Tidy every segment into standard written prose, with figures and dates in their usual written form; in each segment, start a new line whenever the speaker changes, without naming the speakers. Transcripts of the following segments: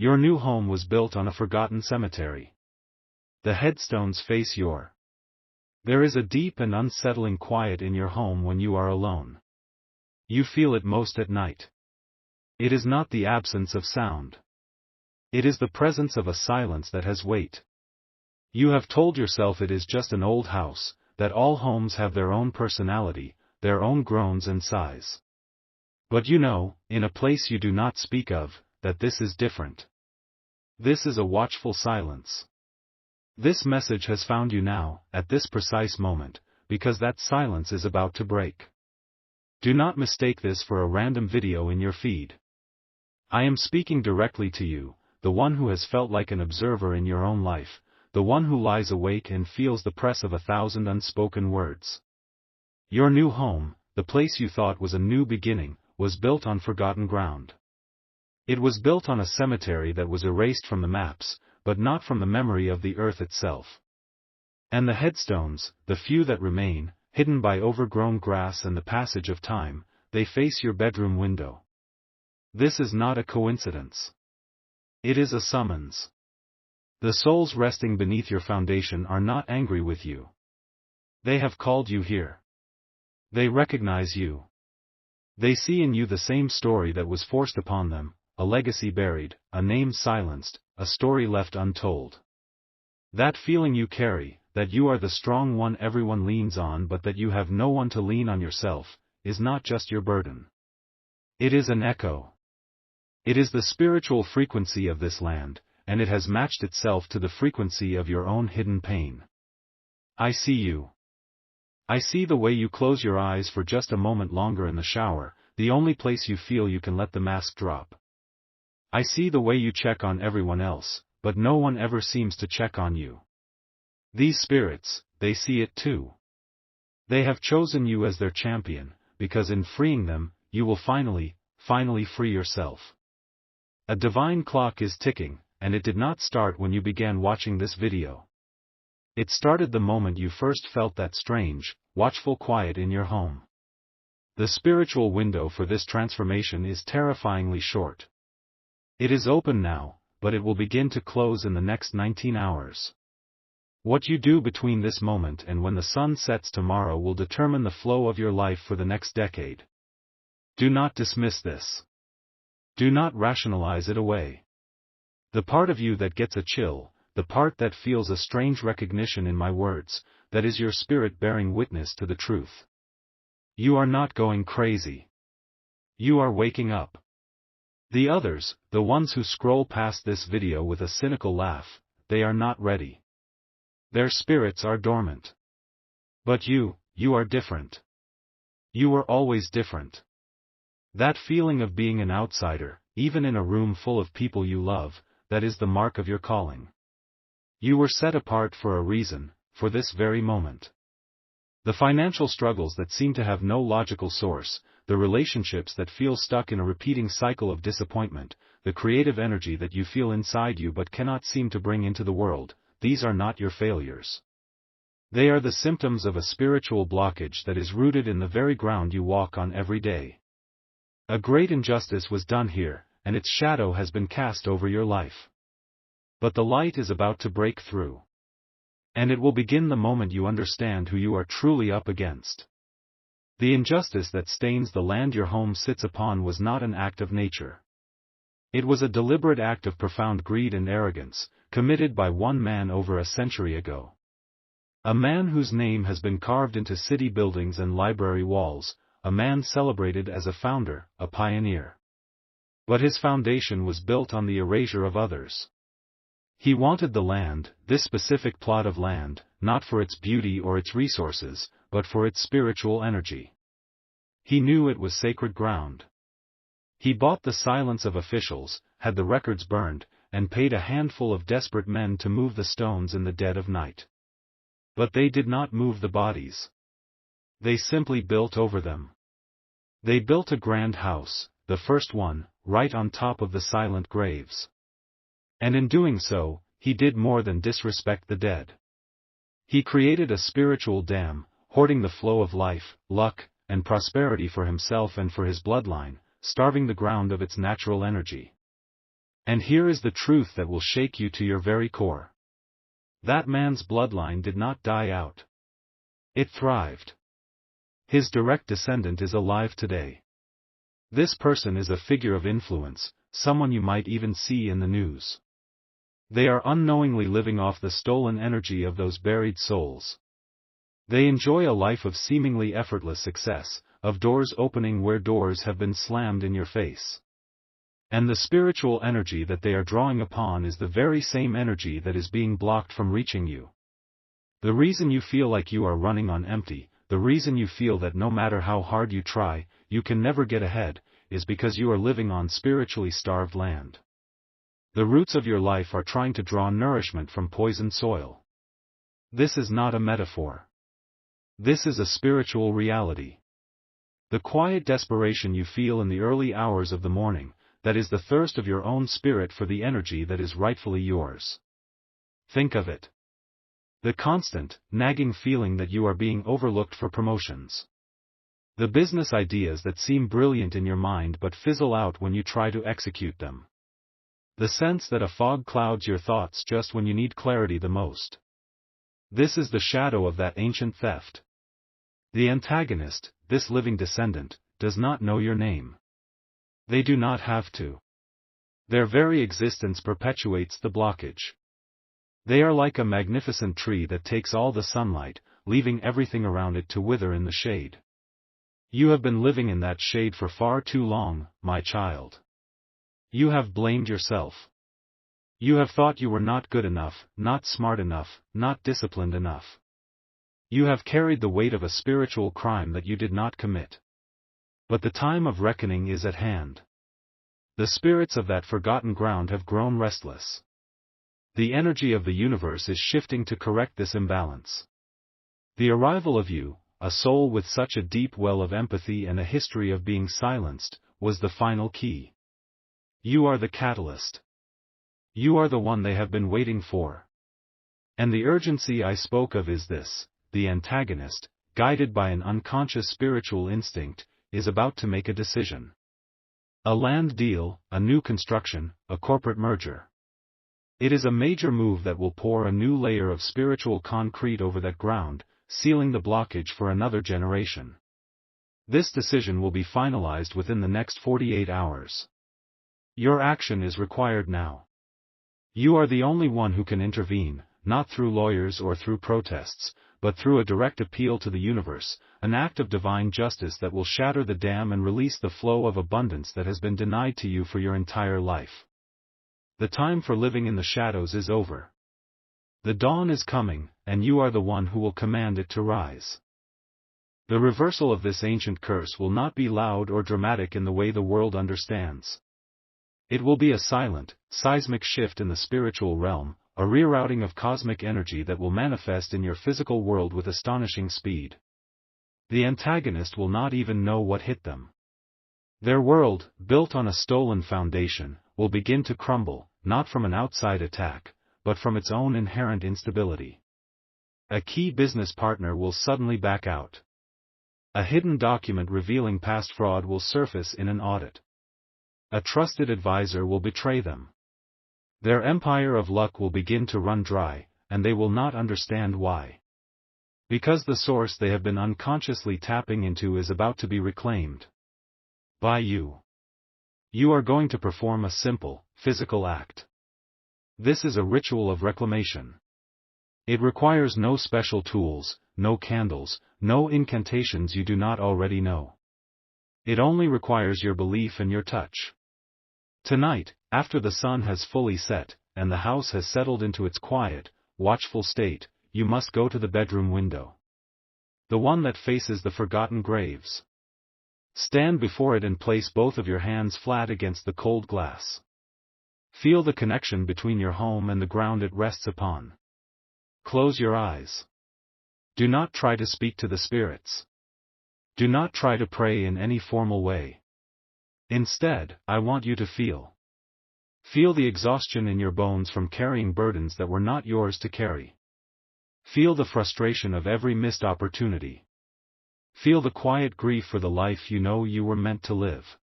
Your new home was built on a forgotten cemetery. The headstones face your. There is a deep and unsettling quiet in your home when you are alone. You feel it most at night. It is not the absence of sound. It is the presence of a silence that has weight. You have told yourself it is just an old house, that all homes have their own personality, their own groans and sighs. But you know, in a place you do not speak of, that this is different. This is a watchful silence. This message has found you now, at this precise moment, because that silence is about to break. Do not mistake this for a random video in your feed. I am speaking directly to you, the one who has felt like an observer in your own life, the one who lies awake and feels the press of 1,000 unspoken words. Your new home, the place you thought was a new beginning, was built on forgotten ground. It was built on a cemetery that was erased from the maps, but not from the memory of the earth itself. And the headstones, the few that remain, hidden by overgrown grass and the passage of time, they face your bedroom window. This is not a coincidence. It is a summons. The souls resting beneath your foundation are not angry with you. They have called you here. They recognize you. They see in you the same story that was forced upon them, a legacy buried, a name silenced, a story left untold. That feeling you carry, that you are the strong one everyone leans on but that you have no one to lean on yourself, is not just your burden. It is an echo. It is the spiritual frequency of this land, and it has matched itself to the frequency of your own hidden pain. I see you. I see the way you close your eyes for just a moment longer in the shower, the only place you feel you can let the mask drop. I see the way you check on everyone else, but no one ever seems to check on you. These spirits, they see it too. They have chosen you as their champion, because in freeing them, you will finally free yourself. A divine clock is ticking, and it did not start when you began watching this video. It started the moment you first felt that strange, watchful quiet in your home. The spiritual window for this transformation is terrifyingly short. It is open now, but it will begin to close in the next 19 hours. What you do between this moment and when the sun sets tomorrow will determine the flow of your life for the next decade. Do not dismiss this. Do not rationalize it away. The part of you that gets a chill, the part that feels a strange recognition in my words, that is your spirit bearing witness to the truth. You are not going crazy. You are waking up. The others, the ones who scroll past this video with a cynical laugh, they are not ready. Their spirits are dormant. But you are different. You were always different. That feeling of being an outsider, even in a room full of people you love, that is the mark of your calling. You were set apart for a reason, for this very moment. The financial struggles that seem to have no logical source, the relationships that feel stuck in a repeating cycle of disappointment, the creative energy that you feel inside you but cannot seem to bring into the world, these are not your failures. They are the symptoms of a spiritual blockage that is rooted in the very ground you walk on every day. A great injustice was done here, and its shadow has been cast over your life. But the light is about to break through. And it will begin the moment you understand who you are truly up against. The injustice that stains the land your home sits upon was not an act of nature. It was a deliberate act of profound greed and arrogance, committed by one man over a century ago. A man whose name has been carved into city buildings and library walls, a man celebrated as a founder, a pioneer. But his foundation was built on the erasure of others. He wanted the land, this specific plot of land, not for its beauty or its resources, but for its spiritual energy. He knew it was sacred ground. He bought the silence of officials, had the records burned, and paid a handful of desperate men to move the stones in the dead of night. But they did not move the bodies. They simply built over them. They built a grand house, the first one, right on top of the silent graves. And in doing so, he did more than disrespect the dead. He created a spiritual dam, hoarding the flow of life, luck, and prosperity for himself and for his bloodline, starving the ground of its natural energy. And here is the truth that will shake you to your very core. That man's bloodline did not die out. It thrived. His direct descendant is alive today. This person is a figure of influence, someone you might even see in the news. They are unknowingly living off the stolen energy of those buried souls. They enjoy a life of seemingly effortless success, of doors opening where doors have been slammed in your face. And the spiritual energy that they are drawing upon is the very same energy that is being blocked from reaching you. The reason you feel like you are running on empty, the reason you feel that no matter how hard you try, you can never get ahead, is because you are living on spiritually starved land. The roots of your life are trying to draw nourishment from poisoned soil. This is not a metaphor. This is a spiritual reality. The quiet desperation you feel in the early hours of the morning, that is the thirst of your own spirit for the energy that is rightfully yours. Think of it. The constant, nagging feeling that you are being overlooked for promotions. The business ideas that seem brilliant in your mind but fizzle out when you try to execute them. The sense that a fog clouds your thoughts just when you need clarity the most. This is the shadow of that ancient theft. The antagonist, this living descendant, does not know your name. They do not have to. Their very existence perpetuates the blockage. They are like a magnificent tree that takes all the sunlight, leaving everything around it to wither in the shade. You have been living in that shade for far too long, my child. You have blamed yourself. You have thought you were not good enough, not smart enough, not disciplined enough. You have carried the weight of a spiritual crime that you did not commit. But the time of reckoning is at hand. The spirits of that forgotten ground have grown restless. The energy of the universe is shifting to correct this imbalance. The arrival of you, a soul with such a deep well of empathy and a history of being silenced, was the final key. You are the catalyst. You are the one they have been waiting for. And the urgency I spoke of is this: the antagonist, guided by an unconscious spiritual instinct, is about to make a decision. A land deal, a new construction, a corporate merger. It is a major move that will pour a new layer of spiritual concrete over that ground, sealing the blockage for another generation. This decision will be finalized within the next 48 hours. Your action is required now. You are the only one who can intervene, not through lawyers or through protests, but through a direct appeal to the universe, an act of divine justice that will shatter the dam and release the flow of abundance that has been denied to you for your entire life. The time for living in the shadows is over. The dawn is coming, and you are the one who will command it to rise. The reversal of this ancient curse will not be loud or dramatic in the way the world understands. It will be a silent, seismic shift in the spiritual realm, a rerouting of cosmic energy that will manifest in your physical world with astonishing speed. The antagonist will not even know what hit them. Their world, built on a stolen foundation, will begin to crumble, not from an outside attack, but from its own inherent instability. A key business partner will suddenly back out. A hidden document revealing past fraud will surface in an audit. A trusted advisor will betray them. Their empire of luck will begin to run dry, and they will not understand why. Because the source they have been unconsciously tapping into is about to be reclaimed. By you. You are going to perform a simple, physical act. This is a ritual of reclamation. It requires no special tools, no candles, no incantations you do not already know. It only requires your belief and your touch. Tonight, after the sun has fully set, and the house has settled into its quiet, watchful state, you must go to the bedroom window. The one that faces the forgotten graves. Stand before it and place both of your hands flat against the cold glass. Feel the connection between your home and the ground it rests upon. Close your eyes. Do not try to speak to the spirits. Do not try to pray in any formal way. Instead, I want you to feel. Feel the exhaustion in your bones from carrying burdens that were not yours to carry. Feel the frustration of every missed opportunity. Feel the quiet grief for the life you know you were meant to live.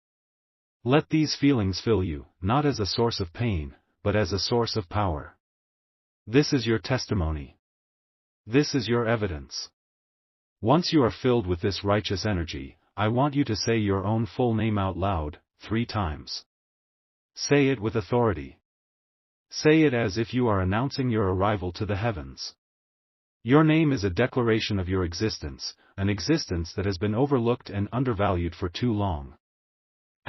Let these feelings fill you, not as a source of pain, but as a source of power. This is your testimony. This is your evidence. Once you are filled with this righteous energy, I want you to say your own full name out loud, 3 times. Say it with authority. Say it as if you are announcing your arrival to the heavens. Your name is a declaration of your existence, an existence that has been overlooked and undervalued for too long.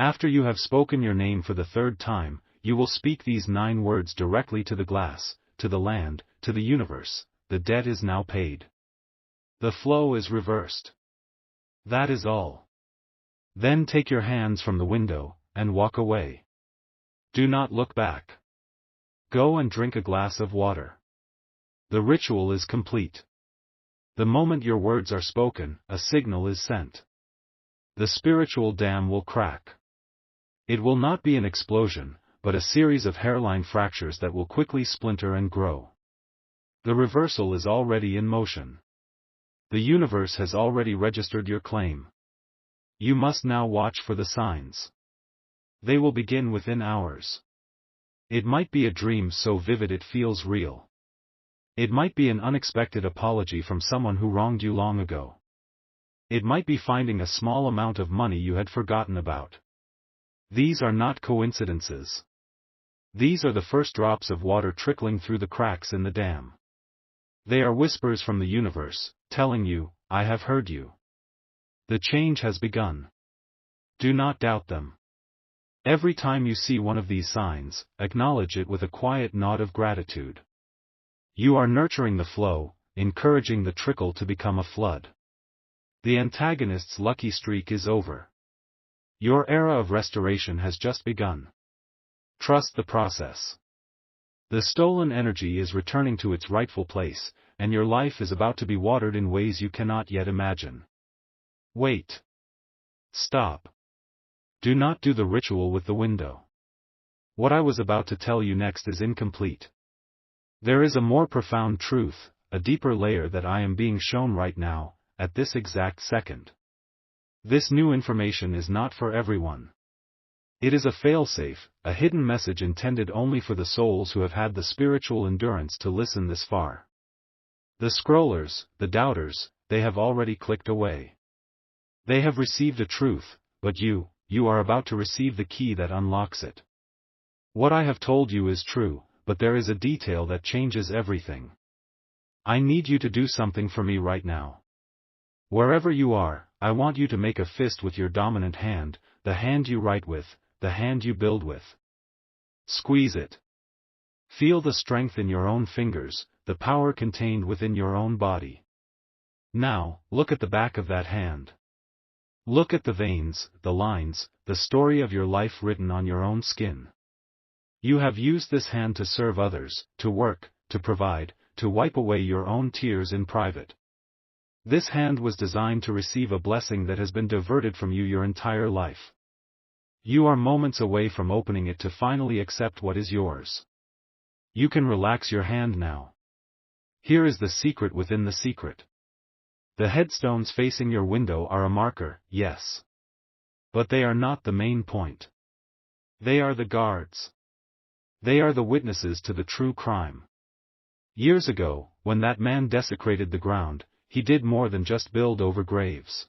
After you have spoken your name for the 3rd time, you will speak these 9 words directly to the glass, to the land, to the universe. The debt is now paid. The flow is reversed. That is all. Then take your hands from the window, and walk away. Do not look back. Go and drink a glass of water. The ritual is complete. The moment your words are spoken, a signal is sent. The spiritual dam will crack. It will not be an explosion, but a series of hairline fractures that will quickly splinter and grow. The reversal is already in motion. The universe has already registered your claim. You must now watch for the signs. They will begin within hours. It might be a dream so vivid it feels real. It might be an unexpected apology from someone who wronged you long ago. It might be finding a small amount of money you had forgotten about. These are not coincidences. These are the first drops of water trickling through the cracks in the dam. They are whispers from the universe, telling you, I have heard you. The change has begun. Do not doubt them. Every time you see one of these signs, acknowledge it with a quiet nod of gratitude. You are nurturing the flow, encouraging the trickle to become a flood. The antagonist's lucky streak is over. Your era of restoration has just begun. Trust the process. The stolen energy is returning to its rightful place, and your life is about to be watered in ways you cannot yet imagine. Wait. Stop. Do not do the ritual with the window. What I was about to tell you next is incomplete. There is a more profound truth, a deeper layer that I am being shown right now, at this exact second. This new information is not for everyone. It is a failsafe, a hidden message intended only for the souls who have had the spiritual endurance to listen this far. The scrollers, the doubters, they have already clicked away. They have received a truth, but you are about to receive the key that unlocks it. What I have told you is true, but there is a detail that changes everything. I need you to do something for me right now. Wherever you are, I want you to make a fist with your dominant hand, the hand you write with, the hand you build with. Squeeze it. Feel the strength in your own fingers, the power contained within your own body. Now, look at the back of that hand. Look at the veins, the lines, the story of your life written on your own skin. You have used this hand to serve others, to work, to provide, to wipe away your own tears in private. This hand was designed to receive a blessing that has been diverted from you your entire life. You are moments away from opening it to finally accept what is yours. You can relax your hand now. Here is the secret within the secret. The headstones facing your window are a marker, yes. But they are not the main point. They are the guards. They are the witnesses to the true crime. Years ago, when that man desecrated the ground, he did more than just build over graves.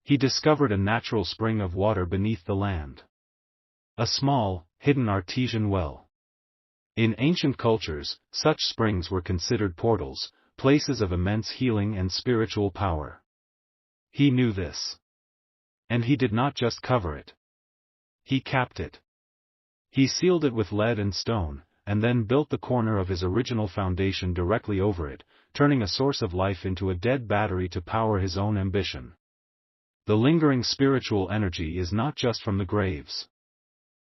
He discovered a natural spring of water beneath the land. A small, hidden artesian well. In ancient cultures, such springs were considered portals, places of immense healing and spiritual power. He knew this. And he did not just cover it. He capped it. He sealed it with lead and stone, and then built the corner of his original foundation directly over it, turning a source of life into a dead battery to power his own ambition. The lingering spiritual energy is not just from the graves.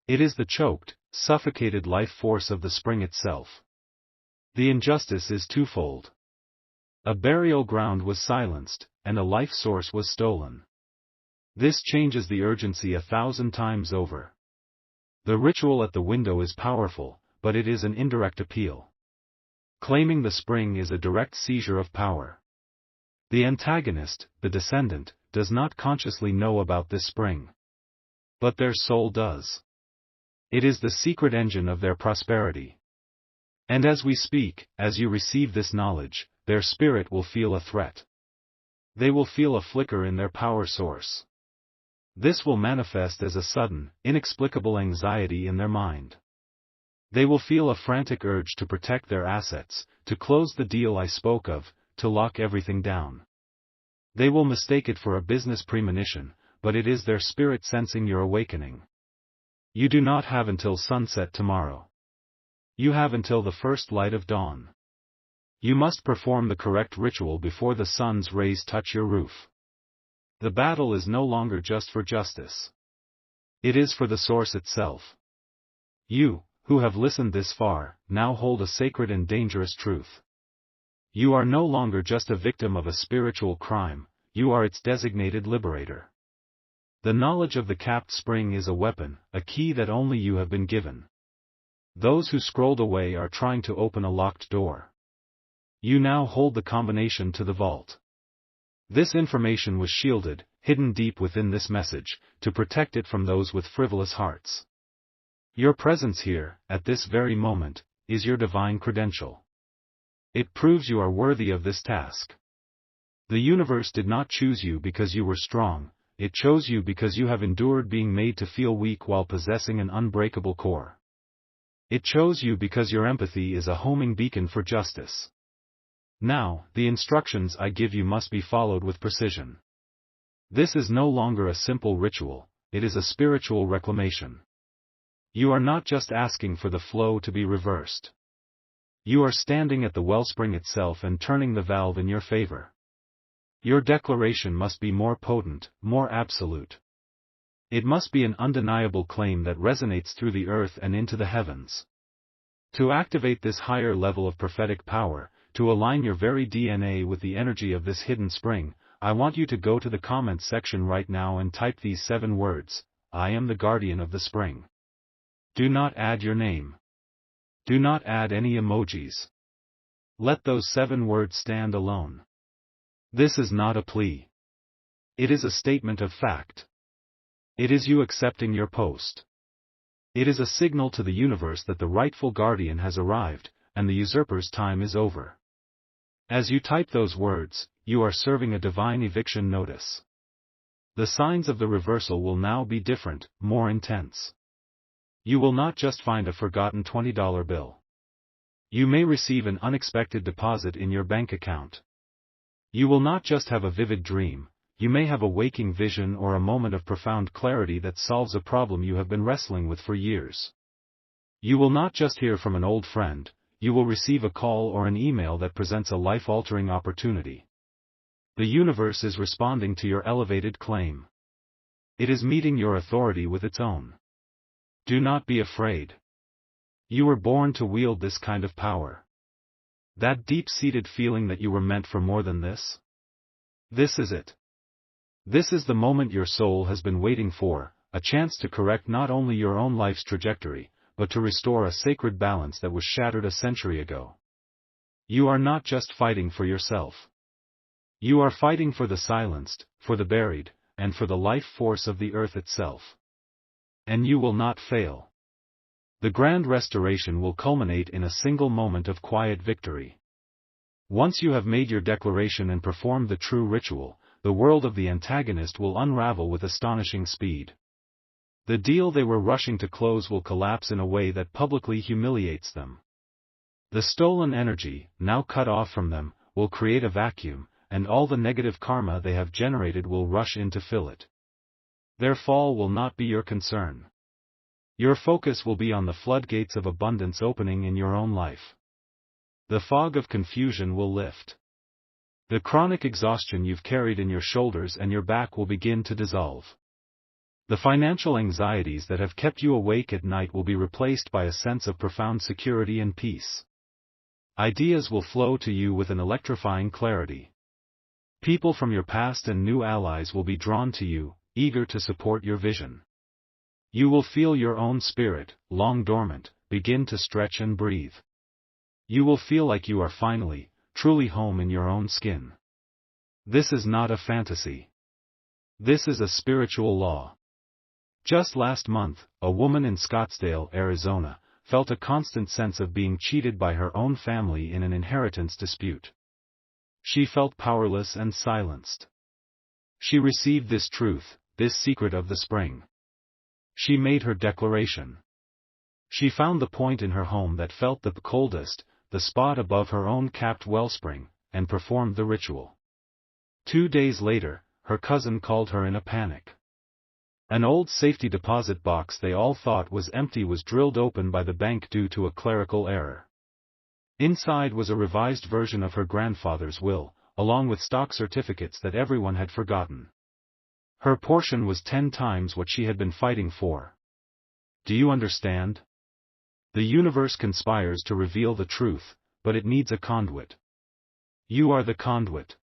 It is the choked, suffocated life force of the spring itself. The injustice is twofold. A burial ground was silenced, and a life source was stolen. This changes the urgency 1,000 times over. The ritual at the window is powerful, but it is an indirect appeal. Claiming the spring is a direct seizure of power. The antagonist, the descendant, does not consciously know about this spring. But their soul does. It is the secret engine of their prosperity. And as we speak, as you receive this knowledge, their spirit will feel a threat. They will feel a flicker in their power source. This will manifest as a sudden, inexplicable anxiety in their mind. They will feel a frantic urge to protect their assets, to close the deal I spoke of, to lock everything down. They will mistake it for a business premonition, but it is their spirit sensing your awakening. You do not have until sunset tomorrow. You have until the first light of dawn. You must perform the correct ritual before the sun's rays touch your roof. The battle is no longer just for justice. It is for the source itself. You, who have listened this far, now hold a sacred and dangerous truth. You are no longer just a victim of a spiritual crime, you are its designated liberator. The knowledge of the capped spring is a weapon, a key that only you have been given. Those who scrolled away are trying to open a locked door. You now hold the combination to the vault. This information was shielded, hidden deep within this message, to protect it from those with frivolous hearts. Your presence here, at this very moment, is your divine credential. It proves you are worthy of this task. The universe did not choose you because you were strong, it chose you because you have endured being made to feel weak while possessing an unbreakable core. It chose you because your empathy is a homing beacon for justice. Now, the instructions I give you must be followed with precision. This is no longer a simple ritual, it is a spiritual reclamation. You are not just asking for the flow to be reversed. You are standing at the wellspring itself and turning the valve in your favor. Your declaration must be more potent, more absolute. It must be an undeniable claim that resonates through the earth and into the heavens. To activate this higher level of prophetic power, to align your very DNA with the energy of this hidden spring, I want you to go to the comments section right now and type these 7 words, I am the guardian of the spring. Do not add your name. Do not add any emojis. Let those 7 words stand alone. This is not a plea. It is a statement of fact. It is you accepting your post. It is a signal to the universe that the rightful guardian has arrived, and the usurper's time is over. As you type those words, you are serving a divine eviction notice. The signs of the reversal will now be different, more intense. You will not just find a forgotten $20 bill. You may receive an unexpected deposit in your bank account. You will not just have a vivid dream, you may have a waking vision or a moment of profound clarity that solves a problem you have been wrestling with for years. You will not just hear from an old friend, you will receive a call or an email that presents a life-altering opportunity. The universe is responding to your elevated claim. It is meeting your authority with its own. Do not be afraid. You were born to wield this kind of power. That deep-seated feeling that you were meant for more than this? This is it. This is the moment your soul has been waiting for, a chance to correct not only your own life's trajectory, but to restore a sacred balance that was shattered a century ago. You are not just fighting for yourself. You are fighting for the silenced, for the buried, and for the life force of the earth itself. And you will not fail. The grand restoration will culminate in a single moment of quiet victory. Once you have made your declaration and performed the true ritual, the world of the antagonist will unravel with astonishing speed. The deal they were rushing to close will collapse in a way that publicly humiliates them. The stolen energy, now cut off from them, will create a vacuum, and all the negative karma they have generated will rush in to fill it. Their fall will not be your concern. Your focus will be on the floodgates of abundance opening in your own life. The fog of confusion will lift. The chronic exhaustion you've carried in your shoulders and your back will begin to dissolve. The financial anxieties that have kept you awake at night will be replaced by a sense of profound security and peace. Ideas will flow to you with an electrifying clarity. People from your past and new allies will be drawn to you, eager to support your vision. You will feel your own spirit, long dormant, begin to stretch and breathe. You will feel like you are finally, truly home in your own skin. This is not a fantasy. This is a spiritual law. Just last month, a woman in Scottsdale, Arizona, felt a constant sense of being cheated by her own family in an inheritance dispute. She felt powerless and silenced. She received this truth, this secret of the spring. She made her declaration. She found the point in her home that felt the coldest, the spot above her own capped wellspring, and performed the ritual. 2 days later, her cousin called her in a panic. An old safety deposit box they all thought was empty was drilled open by the bank due to a clerical error. Inside was a revised version of her grandfather's will, along with stock certificates that everyone had forgotten. Her portion was 10 times what she had been fighting for. Do you understand? The universe conspires to reveal the truth, but it needs a conduit. You are the conduit.